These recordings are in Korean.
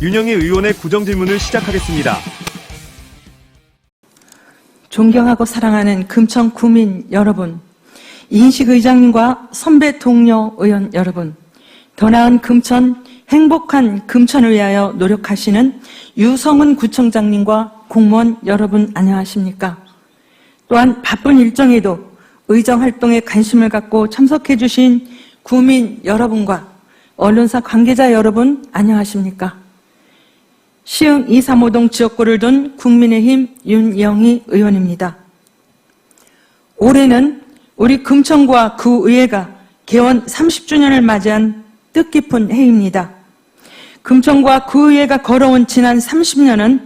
윤영희 의원의 구정질문을 시작하겠습니다. 존경하고 사랑하는 금천 구민 여러분, 이인식 의장님과 선배 동료 의원 여러분, 더 나은 금천, 행복한 금천을 위하여 노력하시는 유성은 구청장님과 공무원 여러분 안녕하십니까? 또한 바쁜 일정에도 의정 활동에 관심을 갖고 참석해 주신 구민 여러분과 언론사 관계자 여러분 안녕하십니까? 시흥 235동 지역구를 둔 국민의힘 윤영희 의원입니다. 올해는 우리 금천구와 그 의회가 개원 30주년을 맞이한 뜻깊은 해입니다. 금천구와 그 의회가 걸어온 지난 30년은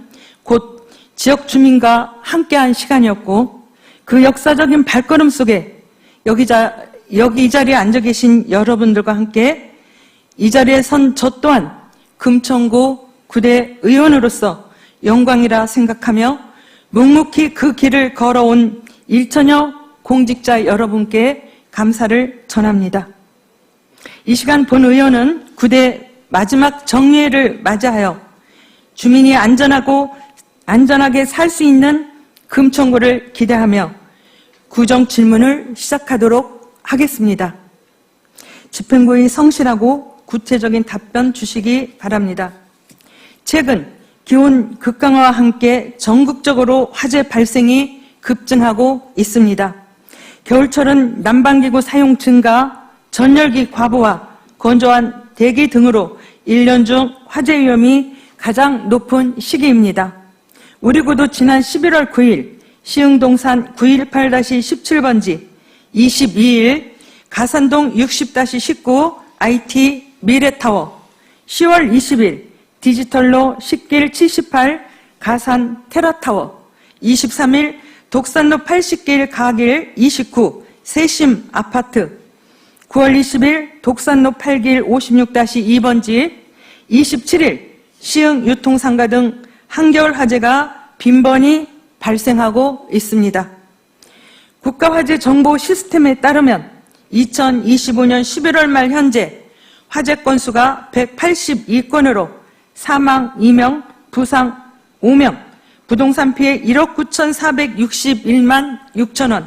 곧 지역 주민과 함께한 시간이었고, 그 역사적인 발걸음 속에 여기 이 자리에 앉아 계신 여러분들과 함께 이 자리에 선 저 또한 금천구 9대 의원으로서 영광이라 생각하며 묵묵히 그 길을 걸어온 1천여 공직자 여러분께 감사를 전합니다. 이 시간 본 의원은 9대 마지막 정례를 맞이하여 주민이 안전하게 살 수 있는 금천구를 기대하며 구정 질문을 시작하도록 하겠습니다. 집행부의 성실하고 구체적인 답변 주시기 바랍니다. 최근 기온 극강화와 함께 전국적으로 화재 발생이 급증하고 있습니다. 겨울철은 난방기구 사용 증가, 전열기 과부하, 건조한 대기 등으로 1년 중 화재 위험이 가장 높은 시기입니다. 우리 구도 지난 11월 9일 시흥동산 918-17번지, 22일 가산동 60-19 IT 미래타워, 10월 20일 디지털로 10길 78 가산 테라타워, 23일 독산로 80길 가길 29 세심 아파트, 9월 20일 독산로 8길 56-2번지, 27일 시흥 유통상가 등 한겨울 화재가 빈번히 발생하고 있습니다. 국가화재 정보 시스템에 따르면 2025년 11월 말 현재 화재 건수가 182건으로 사망 2명, 부상 5명, 부동산 피해 1억 9,461만 6천원,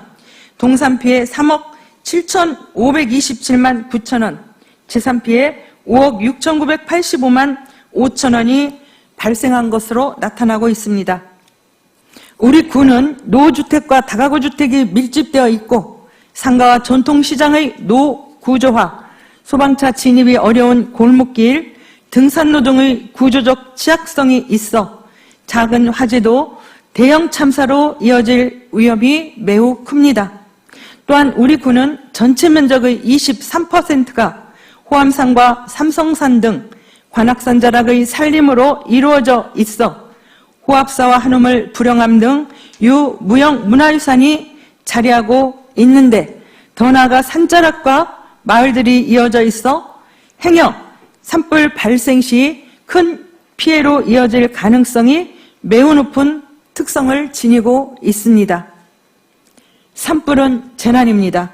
동산 피해 3억 7,527만 9천원, 재산 피해 5억 6,985만 5천원이 발생한 것으로 나타나고 있습니다. 우리 구는 노후주택과 다가구주택이 밀집되어 있고 상가와 전통시장의 노구조화, 소방차 진입이 어려운 골목길, 등산로 등의 구조적 취약성이 있어 작은 화재도 대형 참사로 이어질 위험이 매우 큽니다. 또한 우리 구는 전체 면적의 23%가 호암산과 삼성산 등 관악산 자락의 산림으로 이루어져 있어 호압사와 한우물, 불영암 등 유무형 문화유산이 자리하고 있는데, 더 나아가 산자락과 마을들이 이어져 있어 행여 산불 발생 시 큰 피해로 이어질 가능성이 매우 높은 특성을 지니고 있습니다. 산불은 재난입니다.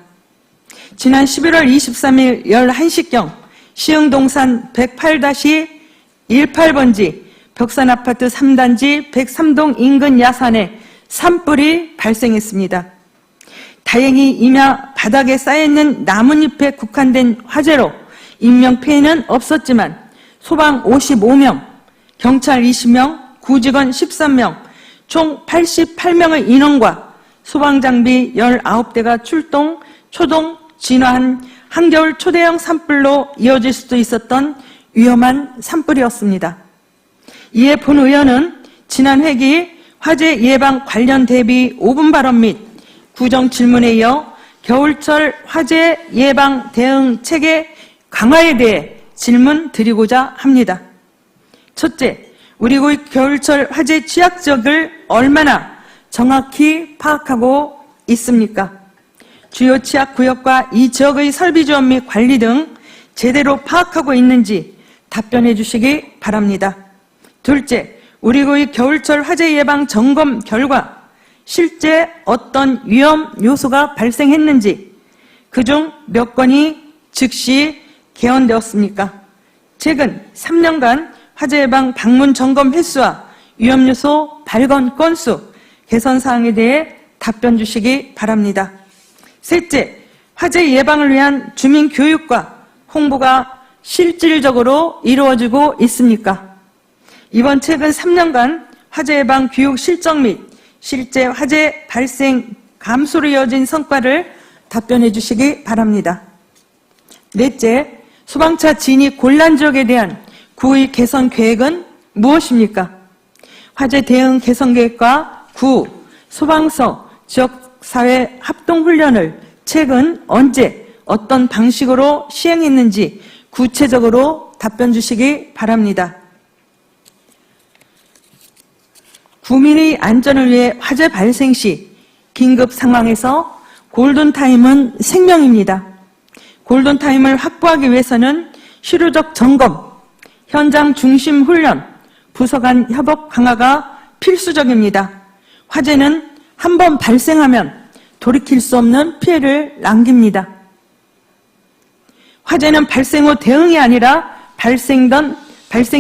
지난 11월 23일 11시경 시흥동산 108-18번지 벽산아파트 3단지 103동 인근 야산에 산불이 발생했습니다. 다행히 임야 바닥에 쌓여있는 나뭇잎에 국한된 화재로 인명피해는 없었지만 소방 55명, 경찰 20명, 구직원 13명, 총 88명의 인원과 소방장비 19대가 출동, 초동, 진화한 한겨울 초대형 산불로 이어질 수도 있었던 위험한 산불이었습니다. 이에 본 의원은 지난 회기 화재 예방 관련 대비 5분 발언 및 구정 질문에 이어 겨울철 화재 예방 대응 체계 강화에 대해 질문 드리고자 합니다. 첫째, 우리 구의 겨울철 화재 취약 지역을 얼마나 정확히 파악하고 있습니까? 주요 취약 구역과 이 지역의 설비 지원 및 관리 등 제대로 파악하고 있는지 답변해 주시기 바랍니다. 둘째, 우리 구의 겨울철 화재 예방 점검 결과 실제 어떤 위험 요소가 발생했는지, 그중 몇 건이 즉시 개헌되었습니까? 최근 3년간 화재 예방 방문 점검 횟수와 위험 요소 발견 건수, 개선 사항에 대해 답변 주시기 바랍니다. 셋째, 화재 예방을 위한 주민 교육과 홍보가 실질적으로 이루어지고 있습니까? 이번 최근 3년간 화재 예방 교육 실적 및 실제 화재 발생 감소로 이어진 성과를 답변해 주시기 바랍니다. 넷째, 소방차 진입 곤란 지역에 대한 구의 개선 계획은 무엇입니까? 화재 대응 개선 계획과 구, 소방서, 지역사회 합동훈련을 최근 언제 어떤 방식으로 시행했는지 구체적으로 답변 주시기 바랍니다. 국민의 안전을 위해 화재 발생 시 긴급 상황에서 골든타임은 생명입니다. 골든타임을 확보하기 위해서는 실효적 점검, 현장 중심 훈련, 부서 간 협업 강화가 필수적입니다. 화재는 한번 발생하면 돌이킬 수 없는 피해를 남깁니다. 화재는 발생 후 대응이 아니라 발생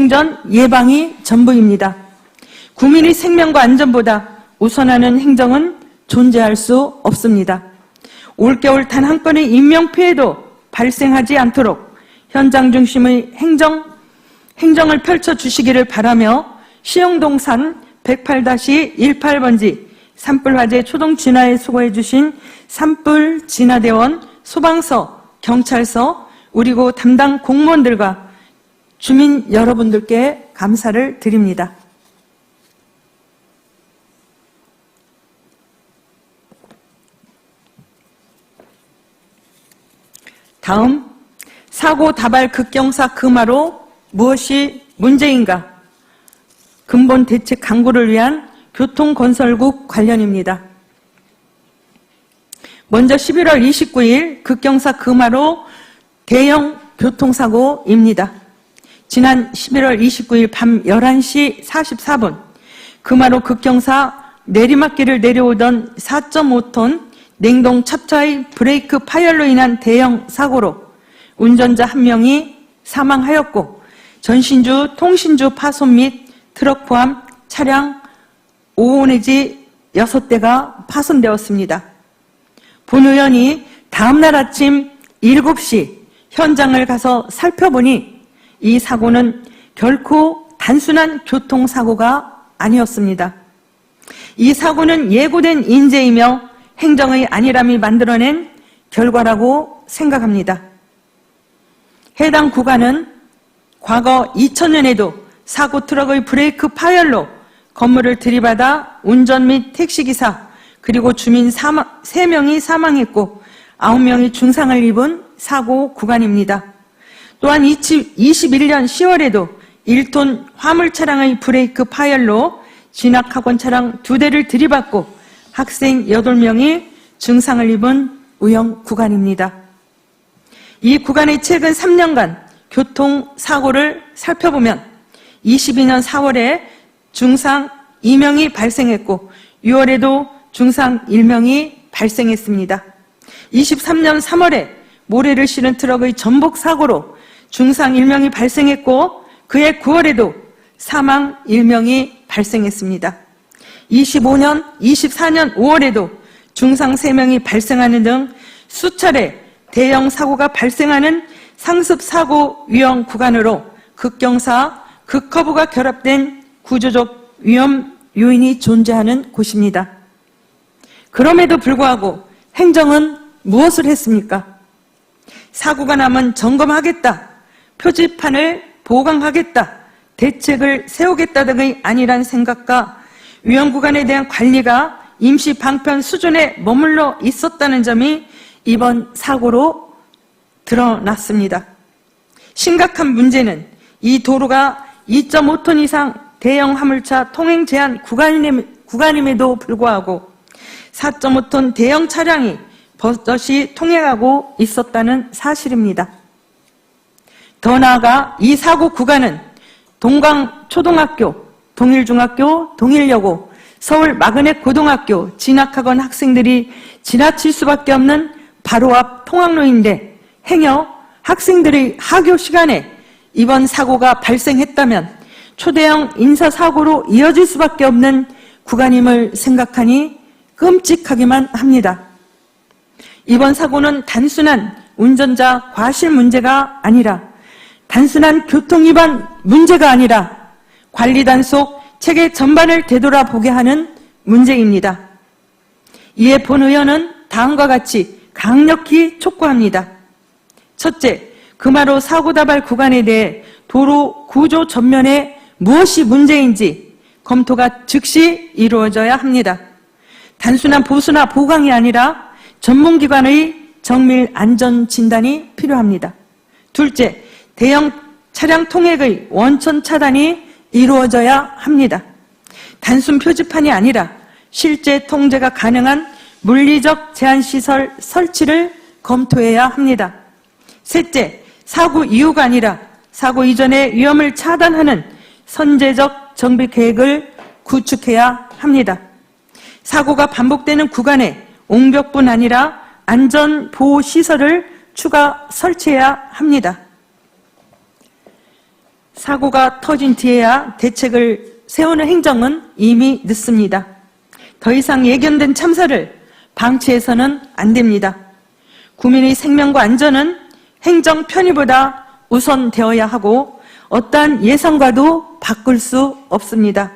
전 예방이 전부입니다. 국민의 생명과 안전보다 우선하는 행정은 존재할 수 없습니다. 올겨울 단 한 건의 인명피해도 발생하지 않도록 현장 중심의 행정을 펼쳐주시기를 바라며 시흥동산 108-18번지 산불 화재 초동 진화에 수고해 주신 산불 진화대원, 소방서, 경찰서, 우리고 담당 공무원들과 주민 여러분들께 감사를 드립니다. 다음, 사고 다발 급경사 금화로 무엇이 문제인가? 근본 대책 강구를 위한 교통건설국 관련입니다. 먼저 11월 29일 급경사 금화로 대형 교통사고입니다. 지난 11월 29일 밤 11시 44분 금화로 급경사 내리막길을 내려오던 4.5톤 냉동 찹차의 브레이크 파열로 인한 대형 사고로 운전자 1명이 사망하였고 전신주, 통신주 파손 및 트럭 포함 차량 5 내지 6대가 파손되었습니다. 본 의원이 다음날 아침 7시 현장을 가서 살펴보니 이 사고는 결코 단순한 교통사고가 아니었습니다. 이 사고는 예고된 인재이며 행정의 안일함이 만들어낸 결과라고 생각합니다. 해당 구간은 과거 2000년에도 사고 트럭의 브레이크 파열로 건물을 들이받아 운전 및 택시기사 그리고 주민 3명이 사망했고 9명이 중상을 입은 사고 구간입니다. 또한 21년 10월에도 1톤 화물 차량의 브레이크 파열로 진학학원 차량 2대를 들이받고 학생 8명이 중상을 입은 우영 구간입니다. 이 구간의 최근 3년간 교통사고를 살펴보면 22년 4월에 중상 2명이 발생했고 6월에도 중상 1명이 발생했습니다. 23년 3월에 모래를 실은 트럭의 전복 사고로 중상 1명이 발생했고 그해 9월에도 사망 1명이 발생했습니다. 25년, 24년 5월에도 중상 3명이 발생하는 등 수차례 대형 사고가 발생하는 상습 사고 위험 구간으로 급경사, 급커브가 결합된 구조적 위험 요인이 존재하는 곳입니다. 그럼에도 불구하고 행정은 무엇을 했습니까? 사고가 나면 점검하겠다, 표지판을 보강하겠다, 대책을 세우겠다 등의 안일한 생각과 위험 구간에 대한 관리가 임시 방편 수준에 머물러 있었다는 점이 이번 사고로 드러났습니다. 심각한 문제는 이 도로가 2.5톤 이상 대형 화물차 통행 제한 구간임에도 불구하고 4.5톤 대형 차량이 버젓이 통행하고 있었다는 사실입니다. 더 나아가 이 사고 구간은 동광초등학교, 동일중학교, 동일여고, 서울 마그넷 고등학교 진학학원 학생들이 지나칠 수밖에 없는 바로 앞 통학로인데 행여 학생들의 하교 시간에 이번 사고가 발생했다면 초대형 인사사고로 이어질 수밖에 없는 구간임을 생각하니 끔찍하기만 합니다. 이번 사고는 단순한 운전자 과실 문제가 아니라 단순한 교통위반 문제가 아니라 관리 단속 체계 전반을 되돌아보게 하는 문제입니다. 이에 본 의원은 다음과 같이 강력히 촉구합니다. 첫째, 금화로 사고 다발 구간에 대해 도로 구조 전면에 무엇이 문제인지 검토가 즉시 이루어져야 합니다. 단순한 보수나 보강이 아니라 전문기관의 정밀 안전 진단이 필요합니다. 둘째, 대형 차량 통행의 원천 차단이 이루어져야 합니다. 단순 표지판이 아니라 실제 통제가 가능한 물리적 제한시설 설치를 검토해야 합니다. 셋째, 사고 이후가 아니라 사고 이전의 위험을 차단하는 선제적 정비 계획을 구축해야 합니다. 사고가 반복되는 구간에 옹벽뿐 아니라 안전보호시설을 추가 설치해야 합니다. 사고가 터진 뒤에야 대책을 세우는 행정은 이미 늦습니다. 더 이상 예견된 참사를 방치해서는 안 됩니다. 국민의 생명과 안전은 행정 편의보다 우선되어야 하고 어떠한 예상과도 바꿀 수 없습니다.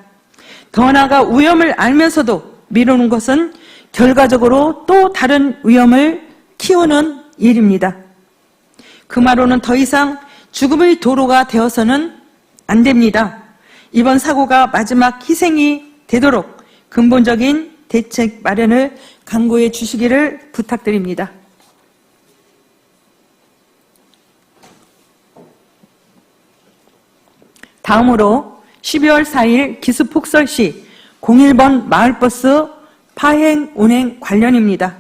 더 나아가 위험을 알면서도 미루는 것은 결과적으로 또 다른 위험을 키우는 일입니다. 금화로는 더 이상 죽음의 도로가 되어서는 안 됩니다. 이번 사고가 마지막 희생이 되도록 근본적인 대책 마련을 강구해 주시기를 부탁드립니다. 다음으로 12월 4일 기습폭설시 01번 마을버스 파행 운행 관련입니다.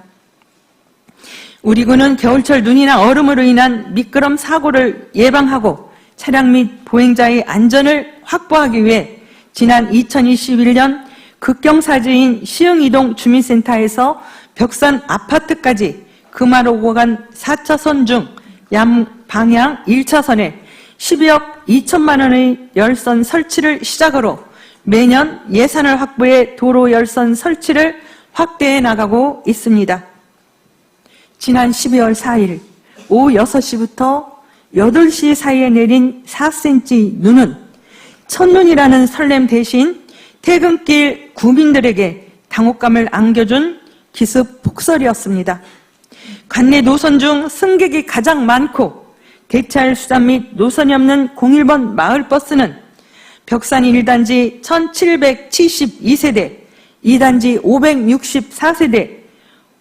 우리 군은 겨울철 눈이나 얼음으로 인한 미끄럼 사고를 예방하고 차량 및 보행자의 안전을 확보하기 위해 지난 2021년 극경사지인 시흥이동 주민센터에서 벽산 아파트까지 금화로 구간 4차선 중 양방향 1차선에 12억 2천만 원의 열선 설치를 시작으로 매년 예산을 확보해 도로 열선 설치를 확대해 나가고 있습니다. 지난 12월 4일 오후 6시부터 8시 사이에 내린 4cm 눈은 첫눈이라는 설렘 대신 퇴근길 구민들에게 당혹감을 안겨준 기습 폭설이었습니다. 관내 노선 중 승객이 가장 많고 대체할 수단 및 노선이 없는 01번 마을버스는 벽산 1단지 1772세대, 2단지 564세대,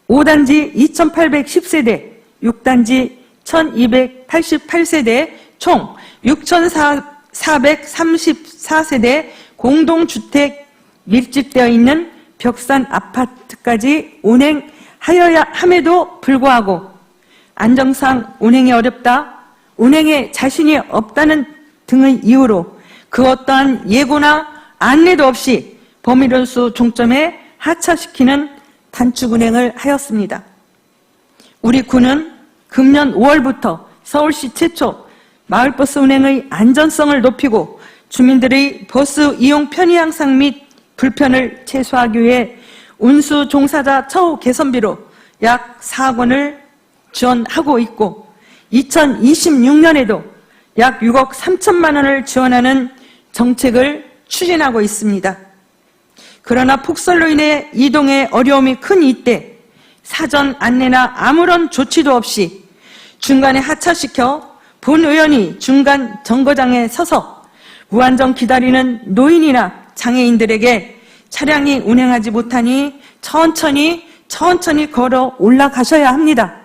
5단지 2810세대, 6단지 1288세대 총 6434세대 공동주택 밀집되어 있는 벽산 아파트까지 운행하여야 함에도 불구하고 안정상 운행이 어렵다, 운행에 자신이 없다는 등의 이유로 그 어떠한 예고나 안내도 없이 범위련수 종점에 하차시키는 단축 운행을 하였습니다. 우리 군은 금년 5월부터 서울시 최초 마을버스 운행의 안전성을 높이고 주민들의 버스 이용 편의 향상 및 불편을 최소화하기 위해 운수 종사자 처우 개선비로 약 4억 원을 지원하고 있고 2026년에도 약 6억 3천만 원을 지원하는 정책을 추진하고 있습니다. 그러나 폭설로 인해 이동에 어려움이 큰 이때 사전 안내나 아무런 조치도 없이 중간에 하차시켜 본 의원이 중간 정거장에 서서 무한정 기다리는 노인이나 장애인들에게 차량이 운행하지 못하니 천천히 걸어 올라가셔야 합니다.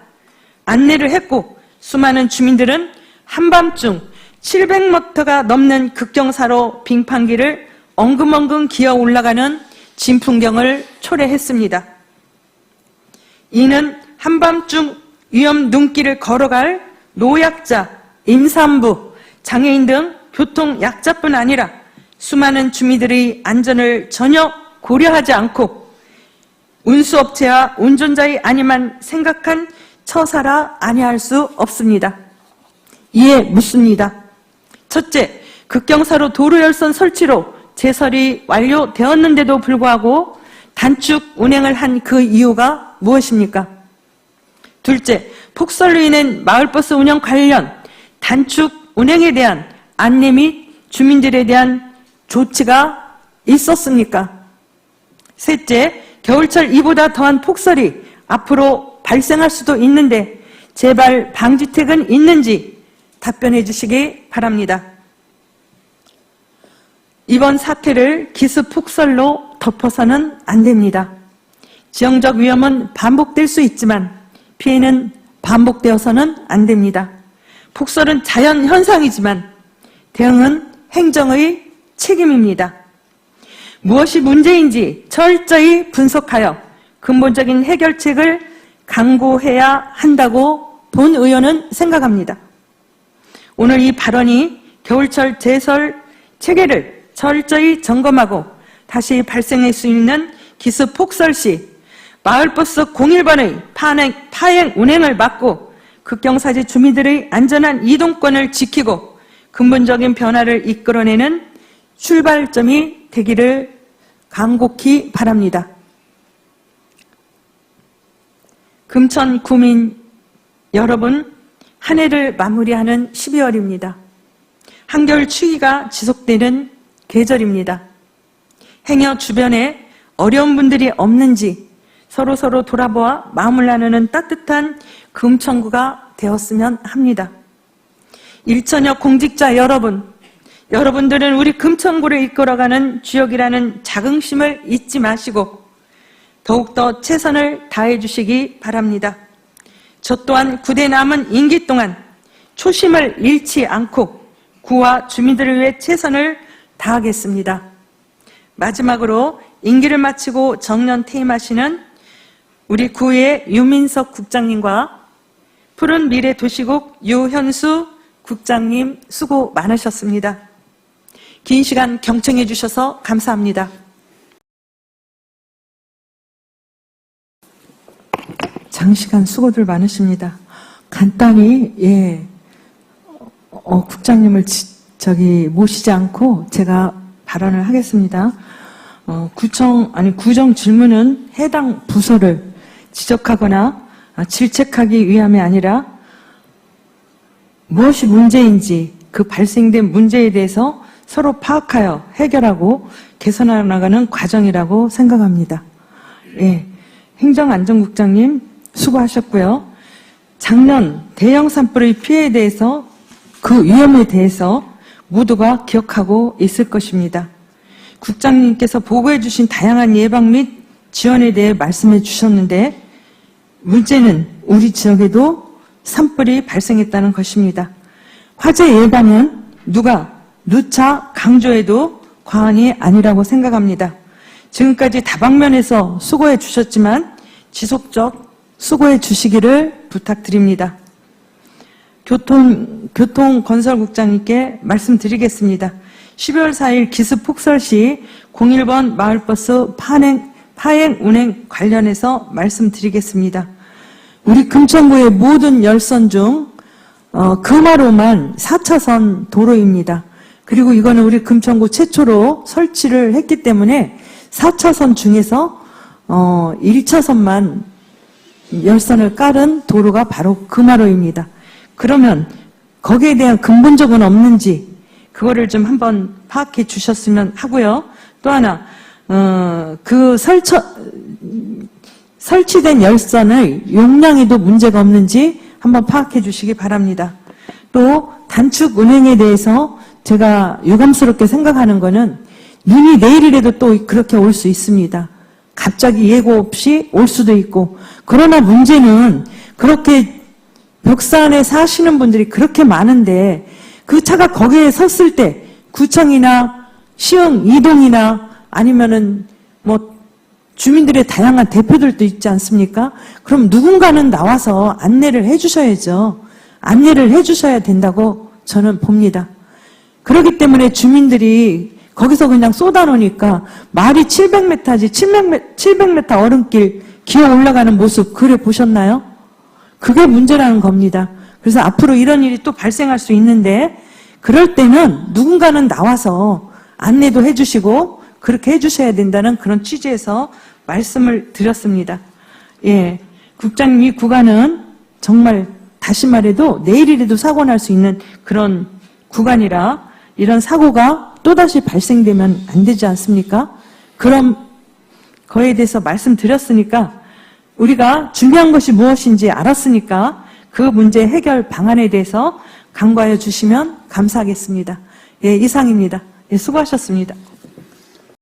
안내를 했고 수많은 주민들은 한밤중 700m가 넘는 극경사로 빙판길을 엉금엉금 기어 올라가는 진풍경을 초래했습니다. 이는 한밤중 위험 눈길을 걸어갈 노약자, 임산부, 장애인 등 교통 약자뿐 아니라 수많은 주민들의 안전을 전혀 고려하지 않고 운수업체와 운전자의 안위만 생각한 처사라 아니할 수 없습니다. 이에 묻습니다. 첫째, 급경사로 도로 열선 설치로 제설이 완료되었는데도 불구하고 단축 운행을 한 그 이유가 무엇입니까? 둘째, 폭설로 인한 마을버스 운영 관련 단축 운행에 대한 안내 및 주민들에 대한 조치가 있었습니까? 셋째, 겨울철 이보다 더한 폭설이 앞으로 발생할 수도 있는데 재발 방지책은 있는지 답변해 주시기 바랍니다. 이번 사태를 기습 폭설로 덮어서는 안 됩니다. 지형적 위험은 반복될 수 있지만 피해는 반복되어서는 안 됩니다. 폭설은 자연 현상이지만 대응은 행정의 책임입니다. 무엇이 문제인지 철저히 분석하여 근본적인 해결책을 강구해야 한다고 본 의원은 생각합니다. 오늘 이 발언이 겨울철 제설 체계를 철저히 점검하고 다시 발생할 수 있는 기습 폭설 시 마을버스 01번의 파행 운행을 막고 급경사지 주민들의 안전한 이동권을 지키고 근본적인 변화를 이끌어내는 출발점이 되기를 간곡히 바랍니다. 금천 구민 여러분, 한 해를 마무리하는 12월입니다. 한겨울 추위가 지속되는 계절입니다. 행여 주변에 어려운 분들이 없는지 서로 돌아보아 마음을 나누는 따뜻한 금천구가 되었으면 합니다. 일천여 공직자 여러분, 여러분들은 우리 금천구를 이끌어가는 주역이라는 자긍심을 잊지 마시고 더욱더 최선을 다해 주시기 바랍니다. 저 또한 구대 남은 임기 동안 초심을 잃지 않고 구와 주민들을 위해 최선을 다하겠습니다. 마지막으로 임기를 마치고 정년 퇴임하시는 우리 구의 유민석 국장님과 푸른 미래 도시국 유현수 국장님 수고 많으셨습니다. 긴 시간 경청해 주셔서 감사합니다. 장시간 수고들 많으십니다. 간단히 국장님을 모시지 않고 제가 발언을 하겠습니다. 구정 질문은 해당 부서를 지적하거나 질책하기 위함이 아니라 무엇이 문제인지 그 발생된 문제에 대해서 서로 파악하여 해결하고 개선해 나가는 과정이라고 생각합니다. 행정안전국장님 수고하셨고요. 작년 대형 산불의 피해에 대해서 그 위험에 대해서 모두가 기억하고 있을 것입니다. 국장님께서 보고해 주신 다양한 예방 및 지원에 대해 말씀해 주셨는데 문제는 우리 지역에도 산불이 발생했다는 것입니다. 화재 예방은 누차 강조해도 과언이 아니라고 생각합니다. 지금까지 다방면에서 수고해 주셨지만 지속적 수고해 주시기를 부탁드립니다. 교통건설국장님께 말씀드리겠습니다. 12월 4일 기습 폭설 시 01번 마을버스 파행 운행 관련해서 말씀드리겠습니다. 우리 금천구의 모든 열선 중 금화로만 4차선 도로입니다. 그리고 이거는 우리 금천구 최초로 설치를 했기 때문에 4차선 중에서 1차선만 열선을 깔은 도로가 바로 금화로입니다. 그러면 거기에 대한 근본적은 없는지 그거를 좀 한번 파악해 주셨으면 하고요. 또 하나 설치된 열선의 용량에도 문제가 없는지 한번 파악해 주시기 바랍니다. 또 단축 운행에 대해서 제가 유감스럽게 생각하는 거는 눈이 내일이라도 또 그렇게 올 수 있습니다. 갑자기 예고 없이 올 수도 있고. 그러나 문제는 그렇게 벽산에 사시는 분들이 그렇게 많은데 그 차가 거기에 섰을 때 구청이나 시흥 이동이나 아니면은 주민들의 다양한 대표들도 있지 않습니까? 그럼 누군가는 나와서 안내를 해주셔야죠. 안내를 해주셔야 된다고 저는 봅니다. 그렇기 때문에 주민들이 거기서 그냥 쏟아놓으니까 말이 700m지 700m 얼음길 기어 올라가는 모습 그래 보셨나요? 그게 문제라는 겁니다. 그래서 앞으로 이런 일이 또 발생할 수 있는데 그럴 때는 누군가는 나와서 안내도 해주시고 그렇게 해주셔야 된다는 그런 취지에서 말씀을 드렸습니다. 예, 국장님 이 구간은 정말 다시 말해도 내일이라도 사고 날 수 있는 그런 구간이라 이런 사고가 또다시 발생되면 안 되지 않습니까? 그런 거에 대해서 말씀드렸으니까 우리가 준비한 것이 무엇인지 알았으니까 그 문제 해결 방안에 대해서 강구하여 주시면 감사하겠습니다. 예, 이상입니다. 예, 수고하셨습니다.